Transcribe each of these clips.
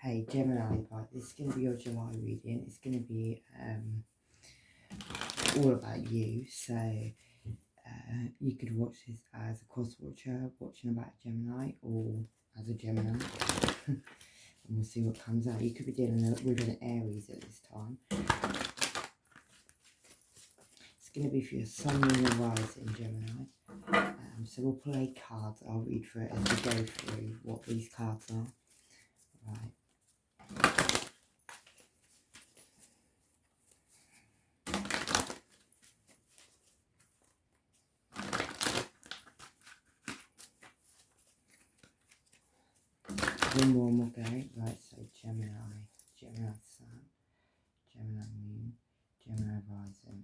Hey Gemini, right, this is going to be your July reading. It's going to be all about you. So you could watch this as a cross watcher watching about Gemini, or as a Gemini. And we'll see what comes out. You could be dealing with an Aries at this time. It's going to be for your Sun, Moon, and Rising, Gemini. So we'll play cards. I'll read through it as we go through what these cards are. Right. One more and we'll go. Right, so Gemini, Gemini Sun, Gemini Moon, Gemini Rising.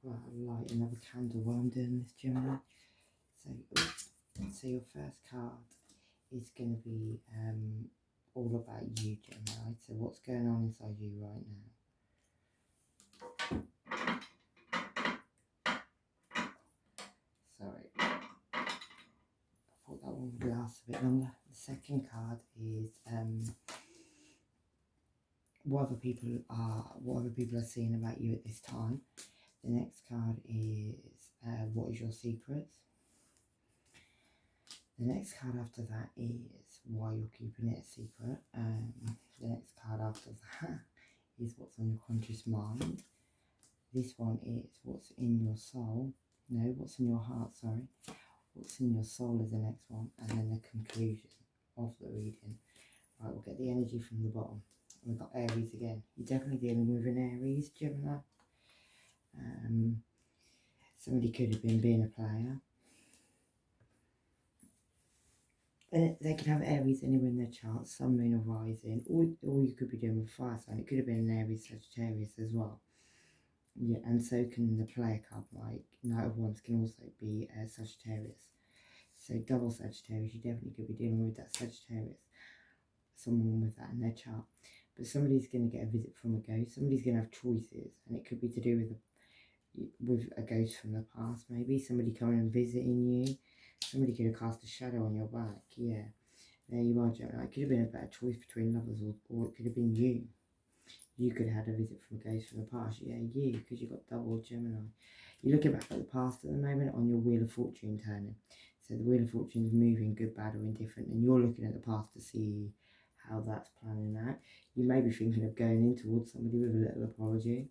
Right, I'll light another candle while I'm doing this, Gemini. So your first card is going to be all about you, Gemini. So what's going on inside you right now? Sorry, I thought that one would last a bit longer. The second card is what other people are seeing about you at this time. The next card is what is your secrets. The next card after that is why you're keeping it a secret. The next card after that is what's on your conscious mind. This one is what's in your soul. No, what's in your heart, sorry. What's in your soul is the next one. And then the conclusion of the reading. Right, we'll get the energy from the bottom. We've got Aries again. You're definitely dealing with an Aries, Gemini. Somebody could have been being a player. And they could have Aries anywhere in their chart, Sun, Moon, or Rising. Or you could be doing with fire sign. It could have been an Aries, Sagittarius as well. Yeah, and so can the player card, like Knight of Wands can also be a Sagittarius. So double Sagittarius, you definitely could be dealing with that Sagittarius. Someone with that in their chart. But somebody's going to get a visit from a ghost. Somebody's going to have choices. And it could be to do with a ghost from the past, maybe. Somebody coming and visiting you. Somebody could have cast a shadow on your back. Yeah. There you are, Gemini. It could have been a better choice between lovers, or it could have been you. You could have had a visit from a ghost from the past. Yeah, you, because you've got double Gemini. You're looking back at the past at the moment on your Wheel of Fortune turning. So the Wheel of Fortune is moving, good, bad, or indifferent. And you're looking at the past to see how that's planning out. You may be thinking of going in towards somebody with a little apology.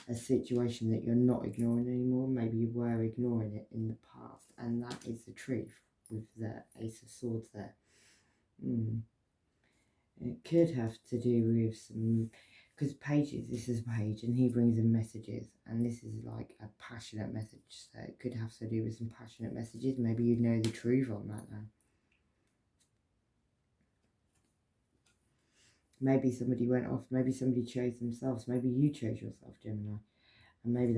A situation that you're not ignoring anymore. Maybe you were ignoring it in the past. And that is the truth with the Ace of Swords there. It could have to do with some... Because Pages, this is Page, and he brings in messages. And this is like a passionate message. So it could have to do with some passionate messages. Maybe you know the truth on that now. Maybe somebody went off, maybe somebody chose themselves, maybe you chose yourself, Gemini. And maybe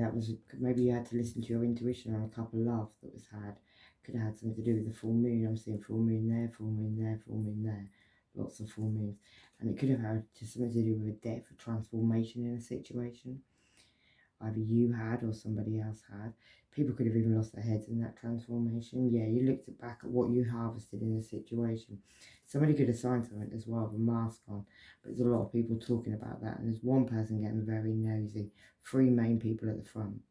you had to listen to your intuition on a couple of love that was had. Could have had something to do with the full moon. I'm seeing full moon there, full moon there, full moon there. Lots of full moons. And it could have had just something to do with a death, a transformation in a situation. Either you had or somebody else had. People could have even lost their heads in that transformation. Yeah, you looked back at what you harvested in the situation. Somebody could have signed something as well, with a mask on. But there's a lot of people talking about that. And there's one person getting very nosy. 3 main people at the front.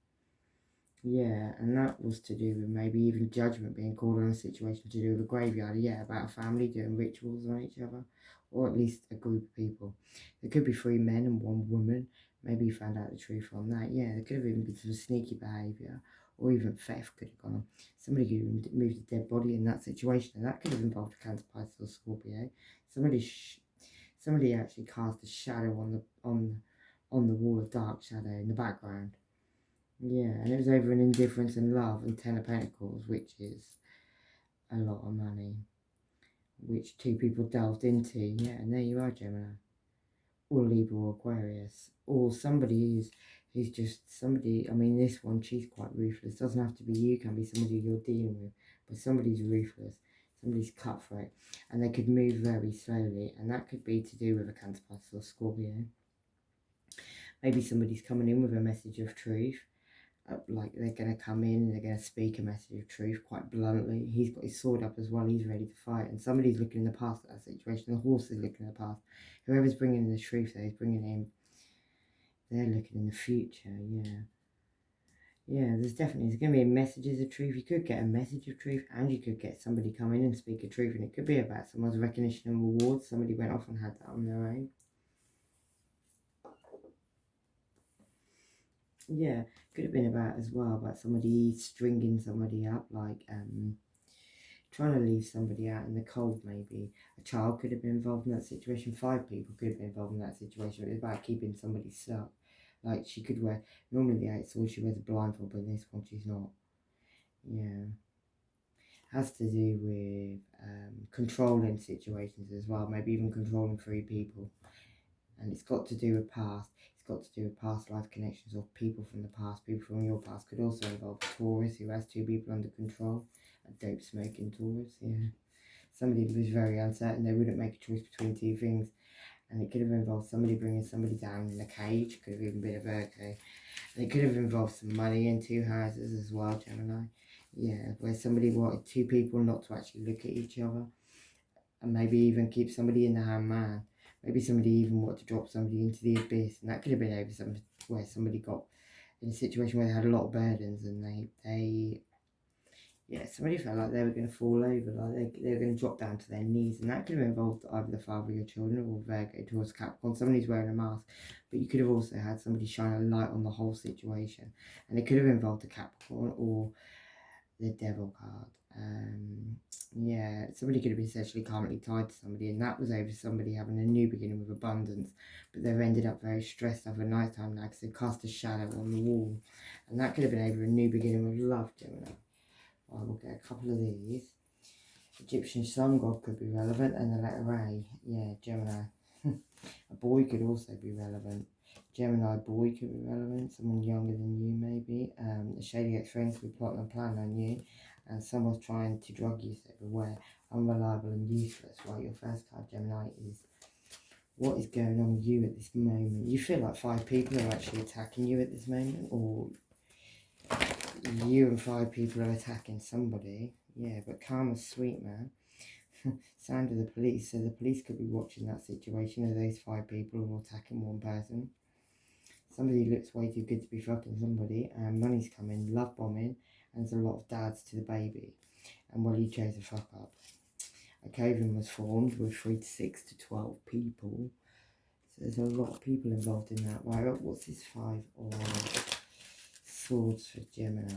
Yeah, and that was to do with maybe even judgment being called on a situation to do with a graveyard. Yeah, about a family doing rituals on each other. Or at least a group of people. There could be 3 men and 1 woman. Maybe you found out the truth on that. Yeah, there could have even been some sneaky behaviour. Or even theft could have gone on. Somebody could have moved a dead body in that situation. And that could have involved a Cancer, Pisces or Scorpio. Somebody actually cast a shadow on the wall, of dark shadow in the background. Yeah, and it was over an indifference and love and 10 of Pentacles, which is a lot of money. Which 2 people delved into. Yeah, and there you are, Gemini. Or Libra or Aquarius. Or somebody who's just somebody, I mean, this one, she's quite ruthless. Doesn't have to be you, can be somebody you're dealing with. But somebody's ruthless. Somebody's cutthroat. And they could move very slowly. And that could be to do with a Cancer, Pisces or Scorpio. Maybe somebody's coming in with a message of truth. Like they're going to come in and they're going to speak a message of truth quite bluntly. He's got his sword up as well. He's ready to fight. And somebody's looking in the past at that situation. The horse is looking in the past. Whoever's bringing in the truth there is bringing in. They're looking in the future, yeah. Yeah, there's going to be messages of truth. You could get a message of truth and you could get somebody come in and speak a truth. And it could be about someone's recognition and reward. Somebody went off and had that on their own. Yeah, could have been about as well, about somebody stringing somebody up, like trying to leave somebody out in the cold maybe. A child could have been involved in that situation. 5 people could have been involved in that situation. It was about keeping somebody stuck. Like she could wear, normally the 8 sword she wears a blindfold, but in this one she's not. Yeah. Has to do with controlling situations as well, maybe even controlling 3 people. And it's got to do with past. It's got to do with past life connections or people from the past. People from your past could also involve a Taurus who has 2 people under control. A dope smoking Taurus, yeah. Somebody was very uncertain. They wouldn't make a choice between 2 things. And it could have involved somebody bringing somebody down in a cage. Could have even been a Virgo. And it could have involved some money in 2 houses as well, Gemini. Yeah, where somebody wanted 2 people not to actually look at each other. And maybe even keep somebody in the hand man. Maybe somebody even wanted to drop somebody into the abyss. And that could have been over some where somebody got in a situation where they had a lot of burdens and somebody felt like they were going to fall over, like they were going to drop down to their knees, and that could have involved either the father of your children or Virgo towards Capricorn. Somebody's wearing a mask, but you could have also had somebody shine a light on the whole situation, and it could have involved a Capricorn or the Devil card. Yeah, somebody could have been sexually karmically tied to somebody, and that was over somebody having a new beginning with abundance, but they've ended up very stressed over night time now because they cast a shadow on the wall, and that could have been over a new beginning with love, Gemini. I will get a couple of these. Egyptian sun god could be relevant, and the letter A. Yeah, Gemini. A boy could also be relevant. Gemini boy could be relevant. Someone younger than you, maybe. A shady ex-friend could be plotting a plan on you, and someone's trying to drug you, so beware. Unreliable and useless. Right, your first card, Gemini, is what is going on with you at this moment. You feel like 5 people are actually attacking you at this moment, or you and 5 people are attacking somebody. Yeah, but karma's sweet, man. Sound of the police. So the police could be watching that situation of those 5 people who are attacking one person. Somebody looks way too good to be fucking somebody, and money's coming, love bombing, and there's a lot of dads to the baby. And well, you chose a fuck up. A coven was formed with 3 to 6 to 12 people. So there's a lot of people involved in that. Right, what's this 5 of swords for Gemini?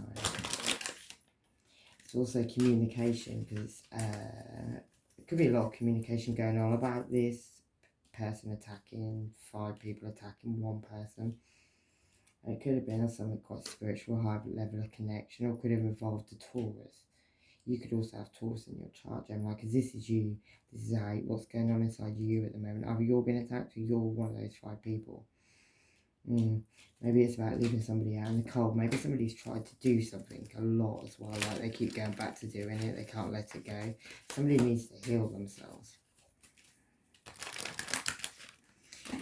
It's also communication, because there could be a lot of communication going on about this person attacking, 5 people attacking 1 person. And it could have been something quite spiritual, high level of connection, or could have involved a Taurus. You could also have Taurus in your chart, Gemini, because this is you. This is what's going on inside you at the moment. Either you're being attacked or you're one of those 5 people. Maybe it's about leaving somebody out in the cold. Maybe somebody's tried to do something a lot as well. Like they keep going back to doing it. They can't let it go. Somebody needs to heal themselves.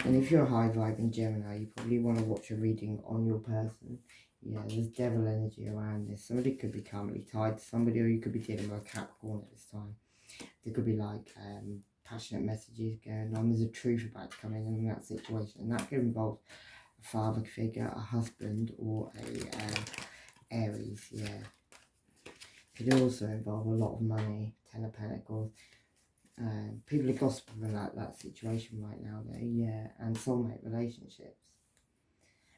And if you're a high vibing Gemini, you probably want to watch a reading on your person. Yeah, there's devil energy around this. Somebody could be karmically tied to somebody, or you could be dealing with a Capricorn at this time. There could be like passionate messages going on. There's a truth about to come in that situation, and that could involve a father figure, a husband, or a Aries. Yeah, could also involve a lot of money. 10 of Pentacles. People are gossiping about that situation right now, though. Yeah, and soulmate relationships.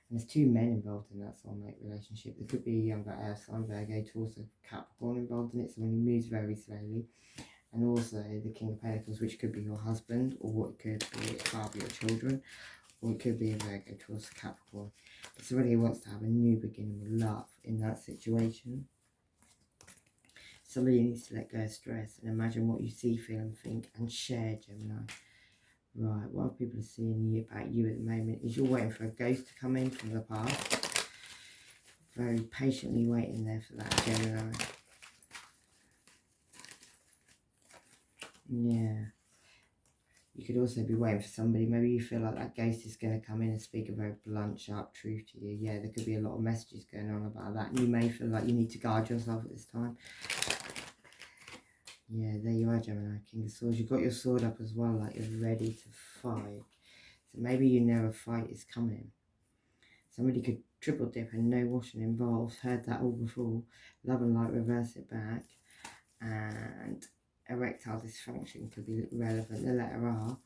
And there's 2 men involved in that soulmate relationship. There could be a younger air sign, Virgo, to also Capricorn involved in it, someone who moves very slowly. And also the King of Pentacles, which could be your husband, or it could be a father of your children, or it could be a Virgo towards Capricorn. But somebody who wants to have a new beginning with love in that situation. Somebody needs to let go of stress and imagine what you see, feel and think, and share, Gemini. Right, what people are seeing about you at the moment is you're waiting for a ghost to come in from the past. Very patiently waiting there for that, Gemini. Yeah. You could also be waiting for somebody. Maybe you feel like that ghost is going to come in and speak a very blunt, sharp truth to you. Yeah, there could be a lot of messages going on about that. And you may feel like you need to guard yourself at this time. Yeah, there you are, Gemini, King of Swords. You've got your sword up as well, like you're ready to fight. So maybe you know a fight is coming. Somebody could triple dip and no washing involved. Heard that all before. Love and light, reverse it back. And erectile dysfunction could be relevant. The letter R.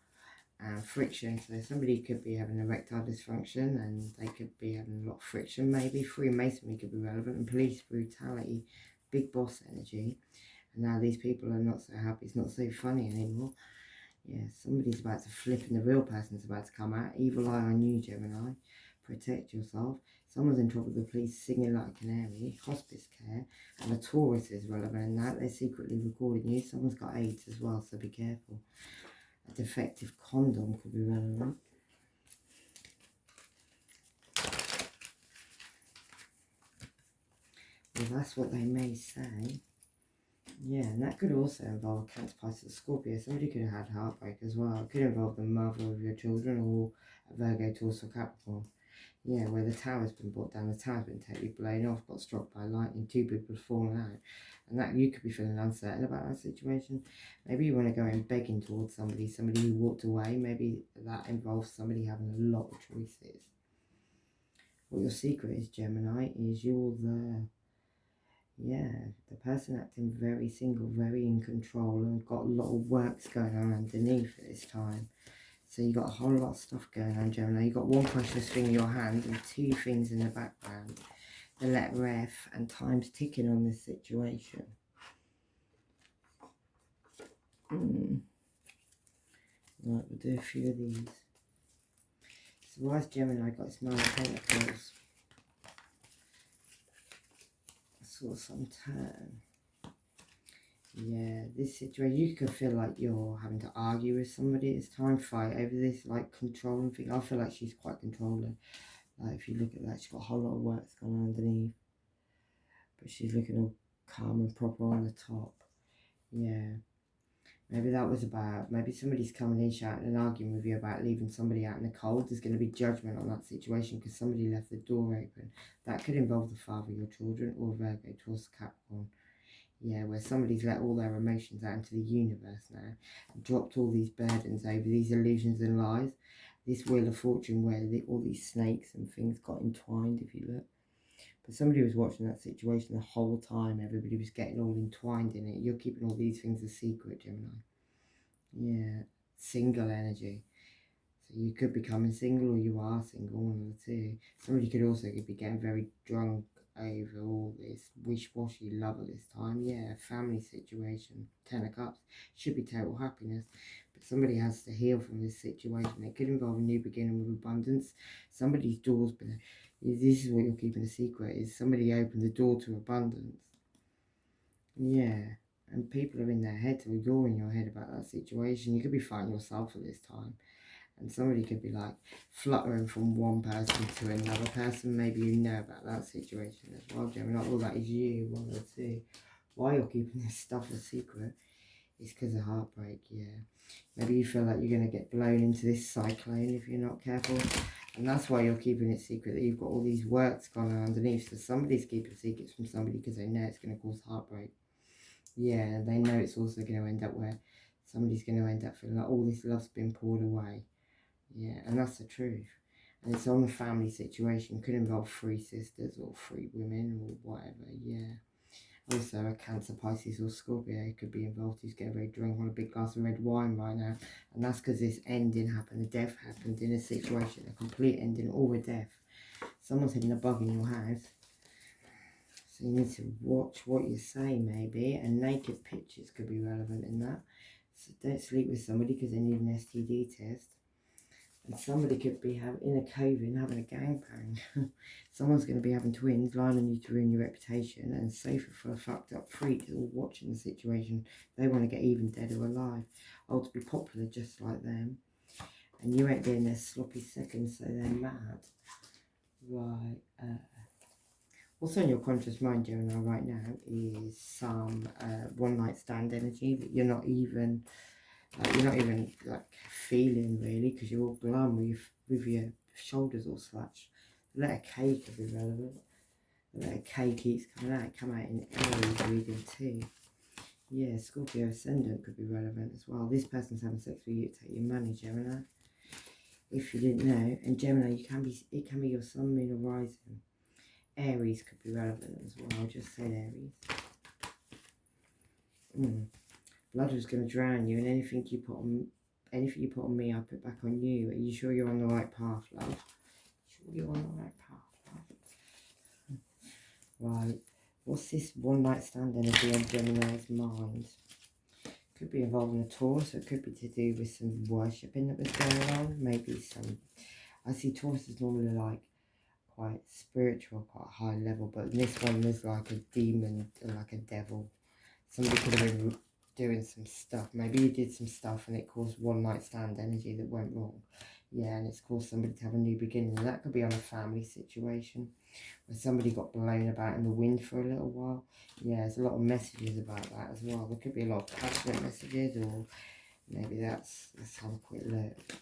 And friction. So somebody could be having erectile dysfunction and they could be having a lot of friction. Maybe Freemasonry could be relevant. And police brutality. Big boss energy. And now these people are not so happy. It's not so funny anymore. Yeah, somebody's about to flip and the real person's about to come out. Evil eye on you, Gemini. Protect yourself. Someone's in trouble with the police, singing like a canary. Hospice care. And a Taurus is relevant in that. They're secretly recording you. Someone's got AIDS as well, so be careful. A defective condom could be relevant. Well, that's what they may say. Yeah, and that could also involve a Cancer, Pisces, Scorpio. Somebody could have had heartbreak as well. It could involve the mother of your children or a Virgo, Taurus or Capricorn. Yeah, where the tower's been brought down, the tower's been totally blown off, got struck by lightning, 2 people have fallen out. And that you could be feeling uncertain about that situation. Maybe you want to go in begging towards somebody who walked away. Maybe that involves somebody having a lot of choices. What your secret is, Gemini, is you're the person acting very single, very in control, and got a lot of works going on underneath at this time. So you got a whole lot of stuff going on, Gemini. You got one precious thing in your hand and 2 things in the background. The letter F and time's ticking on this situation. Right, we'll do a few of these. So why has Gemini got its 9 of Pentacles? Saw some turn. Yeah, this situation, you could feel like you're having to argue with somebody. It's time fight over this, like, controlling thing. I feel like she's quite controlling. Like, if you look at that, she's got a whole lot of work going on underneath. But she's looking all calm and proper on the top. Yeah. Maybe that was about, maybe somebody's coming in shouting and arguing with you about leaving somebody out in the cold. There's going to be judgment on that situation because somebody left the door open. That could involve the father of your children or Virgo, Taurus, Capricorn. Yeah, where somebody's let all their emotions out into the universe now and dropped all these burdens over these illusions and lies. This Wheel of Fortune where all these snakes and things got entwined, if you look. But somebody was watching that situation the whole time. Everybody was getting all entwined in it. You're keeping all these things a secret, Gemini. Yeah, single energy. So you could be becoming single or you are single, one of the two. Somebody could also be getting very drunk over all this wish-washy love at this time. Yeah, family situation, 10 of Cups, should be total happiness, but somebody has to heal from this situation. It could involve a new beginning with abundance. Somebody's door's been, this is what you're keeping a secret, is somebody opened the door to abundance. Yeah, and people are in their heads, or you're in your head about that situation. You could be fighting yourself at this time. And somebody could be like fluttering from one person to another person. Maybe you know about that situation as well, Gemini. All that is you, one or two. Why you're keeping this stuff a secret is because of heartbreak, yeah. Maybe you feel like you're going to get blown into this cyclone if you're not careful. And that's why you're keeping it secret, that you've got all these works going on underneath. So somebody's keeping secrets from somebody because they know it's going to cause heartbreak. Yeah, they know it's also going to end up where somebody's going to end up feeling like all this love's been poured away. Yeah, and that's the truth. And it's on the family situation. Could involve 3 sisters or 3 women or whatever, yeah. Also, a Cancer, Pisces or Scorpio could be involved who's getting very drunk on a big glass of red wine right now. And that's because this ending happened. A death happened in a situation. A complete ending or a death. Someone's hitting a bug in your house. So you need to watch what you say, maybe. And naked pictures could be relevant in that. So don't sleep with somebody because they need an STD test. And somebody could be in a coven having a gangbang. Someone's going to be having twins, lying on you to ruin your reputation, and safer for a fucked up freak who are watching the situation. They want to get even dead or alive. Or to be popular just like them. And you ain't being their sloppy seconds, so they're mad. Right. What's on your conscious mind, Gemini, right now is some one night stand energy that you're not even Like, you're not even like feeling really, because you're all glum with your shoulders all slouched. The letter K could be relevant. The letter K keeps coming out. Come out in Aries reading too. Yeah, Scorpio ascendant could be relevant as well. This person's having sex with you to take your money, Gemini. If you didn't know, and Gemini, it can be your sun, moon, or rising. Aries could be relevant as well. I just said Aries. Blood was going to drown you, and anything you put on me, I put back on you. Are you sure you're on the right path, love? Sure you're on the right path, love? Right. What's this one night stand energy on Gemini's mind? Could be involving a Taurus, or it could be to do with some worshipping that was going on. Maybe some. I see Taurus is normally like quite spiritual, quite high level, but this one was like a demon, like a devil. Somebody could have been doing some stuff. Maybe you did some stuff and it caused one night stand energy that went wrong. Yeah, and it's caused somebody to have a new beginning. And that could be on a family situation where somebody got blown about in the wind for a little while. Yeah, there's a lot of messages about that as well. There could be a lot of passionate messages, or maybe let's have a quick look.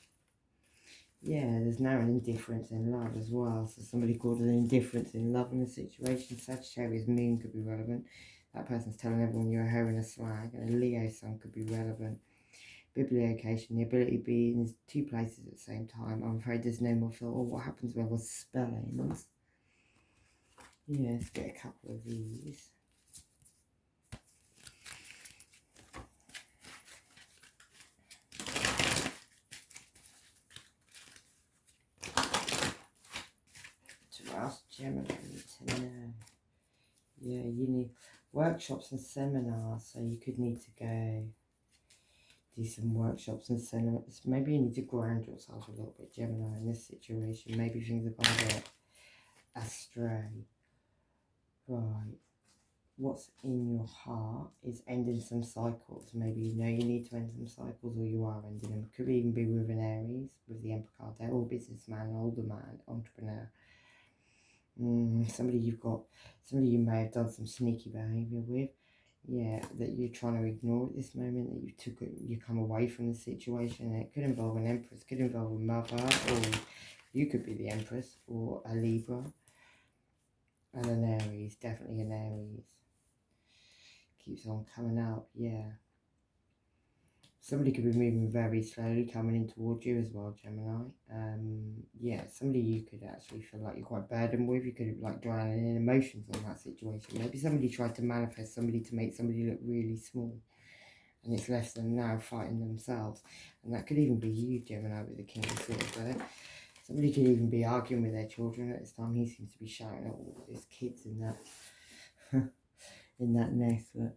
Yeah, there's now an indifference in love as well. So somebody called an indifference in love in a situation. Sagittarius moon could be relevant. That person's telling everyone you're a hoe and a slag. And a Leo sun could be relevant. Bibliocation, the ability to be in two places at the same time. I'm afraid there's no more thought. Oh, what happens when there's spellings? Yeah, let's get a couple of these. To ask Gemini to know. Yeah, you need workshops and seminars, so you could need to go do some workshops and seminars. Maybe you need to ground yourself a little bit, Gemini, in this situation. Maybe things are going to get astray. Right. What's in your heart is ending some cycles. Maybe you know you need to end some cycles, or you are ending them. Could even be with an Aries, with the Emperor card there, or businessman, older man, entrepreneur. Somebody you may have done some sneaky behaviour with. Yeah, that you're trying to ignore at this moment, that you come away from the situation. And it could involve an Empress, could involve a mother, or you could be the Empress, or a Libra. And an Aries, definitely an Aries. Keeps on coming out, yeah. Somebody could be moving very slowly, coming in towards you as well, Gemini. Yeah, somebody you could actually feel like you're quite burdened with. You could like drowning in emotions on that situation. Maybe somebody tried to manifest somebody to make somebody look really small, and it's left them now fighting themselves. And that could even be you, Gemini, with the King of Swords there. Somebody could even be arguing with their children at this time. He seems to be shouting at all his kids in that in that nest. But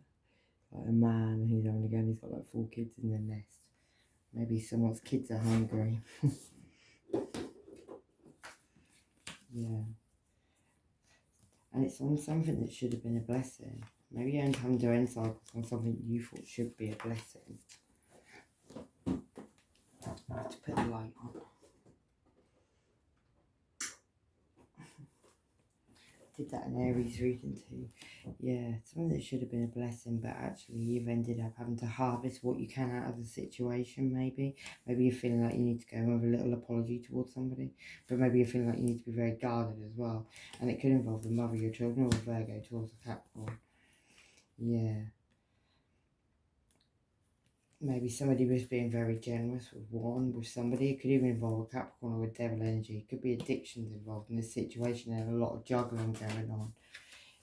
like a man, he's only going, he's got like 4 kids in the nest. Maybe someone's kids are hungry. Yeah. And it's on something that should have been a blessing. Maybe you don't come to end cycles on something you thought should be a blessing. I have to put the light on. Did that in Aries reading too. Yeah, something that should have been a blessing, but actually you've ended up having to harvest what you can out of the situation. Maybe you're feeling like you need to go with a little apology towards somebody, but maybe you're feeling like you need to be very guarded as well. And it could involve the mother of your children, or a Virgo towards a Capricorn. Yeah. Maybe somebody was being very generous with somebody. It could even involve a Capricorn or a devil energy. It could be addictions involved in this situation, and a lot of juggling going on.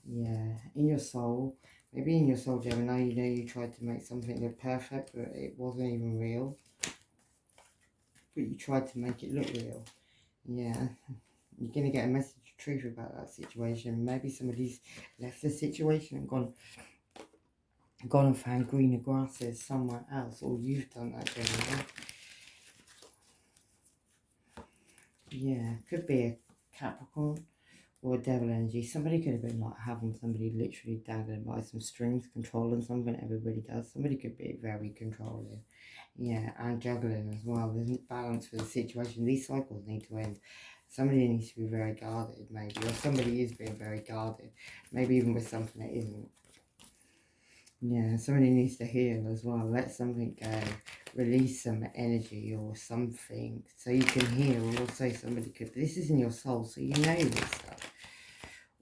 Yeah, in your soul, maybe in your soul, Gemini, you know you tried to make something look perfect, but it wasn't even real. But you tried to make it look real. Yeah, you're going to get a message of truth about that situation. Maybe somebody's left the situation and gone and found greener grasses somewhere else, or you've done that, Gemini. Yeah, could be a Capricorn or a devil energy. Somebody could have been like having somebody literally dangling by some strings, controlling something. Everybody does. Somebody could be very controlling. Yeah, and juggling as well. There's balance for the situation. These cycles need to end. Somebody needs to be very guarded, maybe, or somebody is being very guarded. Maybe even with something that isn't. Yeah, somebody needs to heal as well. Let something go. Release some energy or something so you can heal. Also, somebody could. This is in your soul, so you know this stuff.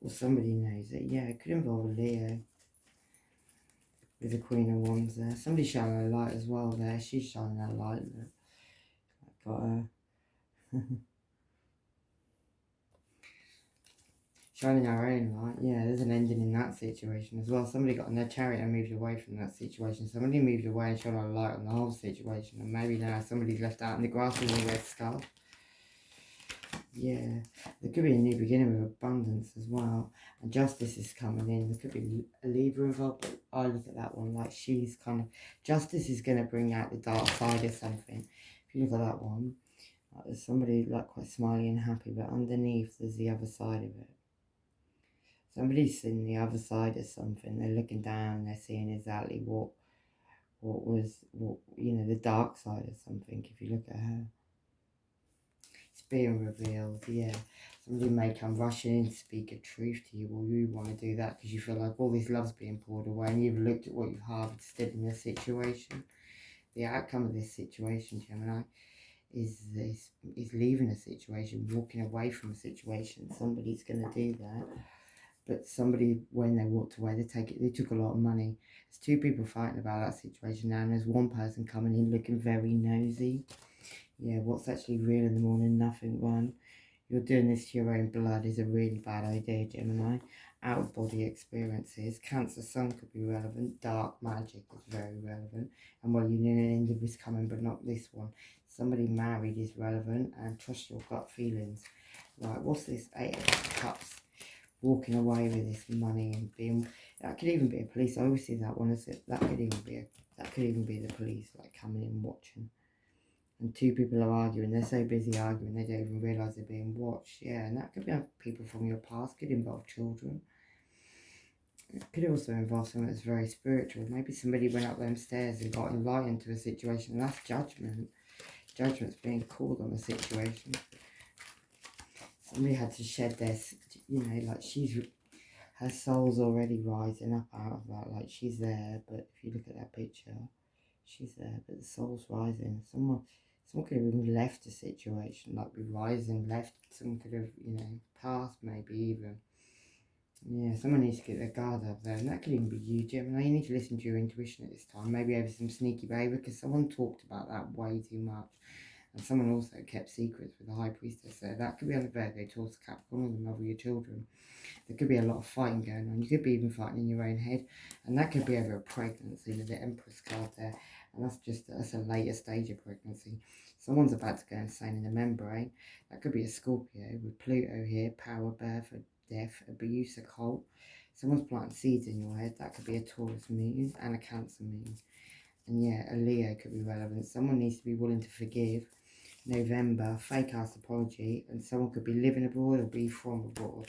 Or somebody knows it. Yeah, it could involve a Leo with the Queen of Wands there. Somebody's shining a light as well there. She's shining a light. Look. Got her. Shining our own light. Yeah, there's an ending in that situation as well. Somebody got in their chariot and moved away from that situation. Somebody moved away and shone a light on the whole situation. And maybe now somebody's left out in the grass with a red scarf. Yeah, there could be a new beginning with abundance as well. And justice is coming in. There could be a Libra involved, but I look at that one like she's kind of... Justice is going to bring out the dark side of something. If you look at that one, like there's somebody like quite smiley and happy, but underneath there's the other side of it. Somebody's seeing the other side of something. They're looking down. They're seeing exactly what you know, the dark side of something. If you look at her, it's being revealed. Yeah, somebody may come rushing in to speak a truth to you, or you want to do that because you feel like all this love's being poured away, and you've looked at what you've harvested in this situation. The outcome of this situation, Gemini, is leaving a situation, walking away from a situation. Somebody's going to do that. But somebody, when they walked away, they took a lot of money. There's two people fighting about that situation now, and there's one person coming in looking very nosy. Yeah, what's actually real in the morning? Nothing, one. You're doing this to your own blood is a really bad idea, Gemini. Out-of-body experiences. Cancer Sun could be relevant. Dark magic is very relevant. And well, you knew an end was coming, but not this one. Somebody married is relevant. And trust your gut feelings. Right, what's this? 8 of Cups. Walking away with this money and being... That could even be a police. I always see that one as it. That could even be the police, like coming in watching. And two people are arguing. They're so busy arguing they don't even realise they're being watched. Yeah, and that could be people from your past. Could involve children. It could also involve something that's very spiritual. Maybe somebody went up them stairs and got enlightened to a situation. And that's judgment. Judgment's being called on a situation. Somebody had to shed their, you know, like her soul's already rising up out of that. Like she's there, but if you look at that picture, she's there, but the soul's rising. Someone could have even left a situation, like be rising, left. Someone could have, you know, passed maybe even. Yeah, someone needs to get their guard up there, and that could even be you, Gemini. You need to listen to your intuition at this time, maybe over some sneaky behaviour, because someone talked about that way too much. And someone also kept secrets with the High Priestess there. That could be on the Virgo, Taurus, Capricorn, or the mother of your children. There could be a lot of fighting going on. You could be even fighting in your own head. And that could be over a pregnancy with the Empress card there. And that's a later stage of pregnancy. Someone's about to go insane in the membrane. That could be a Scorpio with Pluto here, power, birth, death, abuse, occult. Someone's planting seeds in your head. That could be a Taurus moon and a Cancer moon. And yeah, a Leo could be relevant. Someone needs to be willing to forgive. November, fake ass apology, and someone could be living abroad or be from abroad.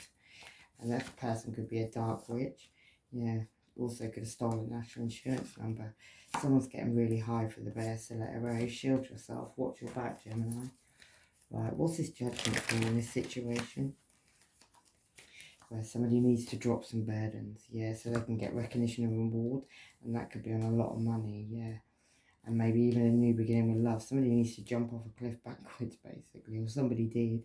And that person could be a dark witch. Yeah, also could have stolen national insurance number. Someone's getting really high for the bear, so let her shield yourself. Watch your back, Gemini. Right, what's this judgment for in this situation? Where somebody needs to drop some burdens, yeah, so they can get recognition and reward, and that could be on a lot of money, yeah. And maybe even a new beginning with love. Somebody needs to jump off a cliff backwards, basically. Or somebody did.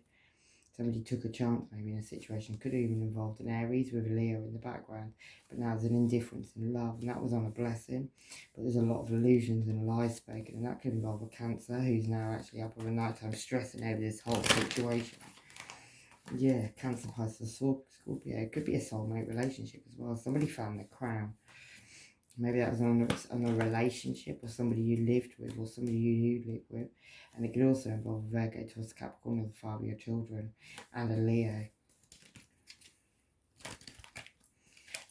Somebody took a chance, maybe, in a situation. Could have even involved an Aries with a Leo in the background. But now there's an indifference in love. And that was on a blessing. But there's a lot of illusions and lies spoken. And that could involve a Cancer who's now actually up over night time stressing over this whole situation. Yeah, Cancer, Pisces, Scorpio. It could be a soulmate relationship as well. Somebody found their crown. Maybe that was on a relationship or somebody you lived with or somebody you lived with. And it could also involve a Virgo, Taurus, Capricorn, or the father of your children, and a Leo.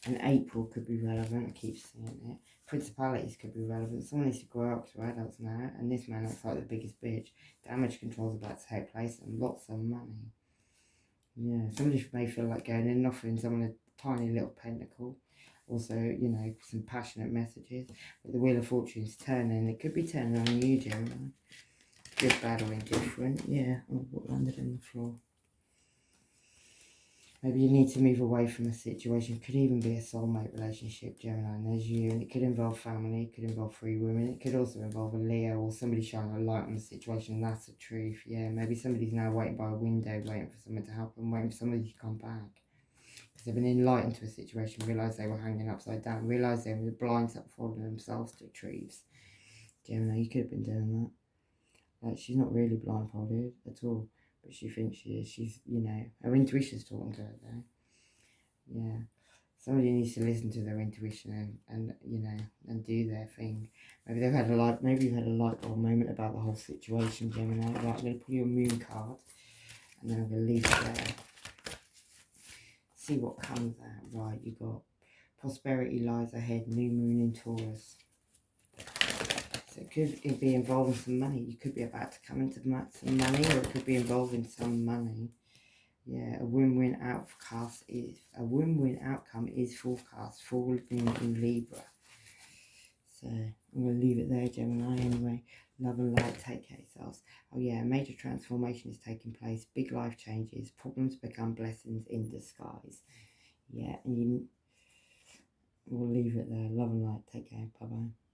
And April could be relevant, I keep seeing it. Principalities could be relevant. Someone needs to grow up to adults now. And this man looks like the biggest bitch. Damage control is about to take place and lots of money. Yeah, somebody may feel like going in and offering someone a tiny little pentacle. Also, you know, some passionate messages. But the Wheel of Fortune's turning. It could be turning on you, Gemini. Good, bad, or indifferent. Yeah. Oh, what landed on the floor? Maybe you need to move away from a situation. It could even be a soulmate relationship, Gemini, and there's you. And it could involve family, it could involve 3 women, it could also involve a Leo or somebody shining a light on the situation. That's the truth, yeah. Maybe somebody's now waiting by a window, waiting for someone to help them, waiting for somebody to come back. Because they've been enlightened to a situation, realised they were hanging upside down, realised they were blind that folding themselves to trees. Gemini, you could have been doing that. Like, she's not really blindfolded at all. But she thinks she is. She's, you know, her intuition's talking to her though. Yeah. Somebody needs to listen to their intuition and you know, and do their thing. Maybe they've had a light, maybe you've had a light bulb moment about the whole situation, Gemini. Right, I'm going to pull you a moon card and then I'm going to leave it there. See what comes out. Right, you got prosperity lies ahead, new moon in Taurus. So it could be involving some money. You could be about to come into some money, or it could be involving some money. Yeah, a win-win outcome is forecast, falling in Libra. So I'm going to leave it there, Gemini. Anyway, love and light, take care of yourselves. Oh yeah, a major transformation is taking place. Big life changes. Problems become blessings in disguise. Yeah, and we'll leave it there. Love and light, take care. Bye-bye.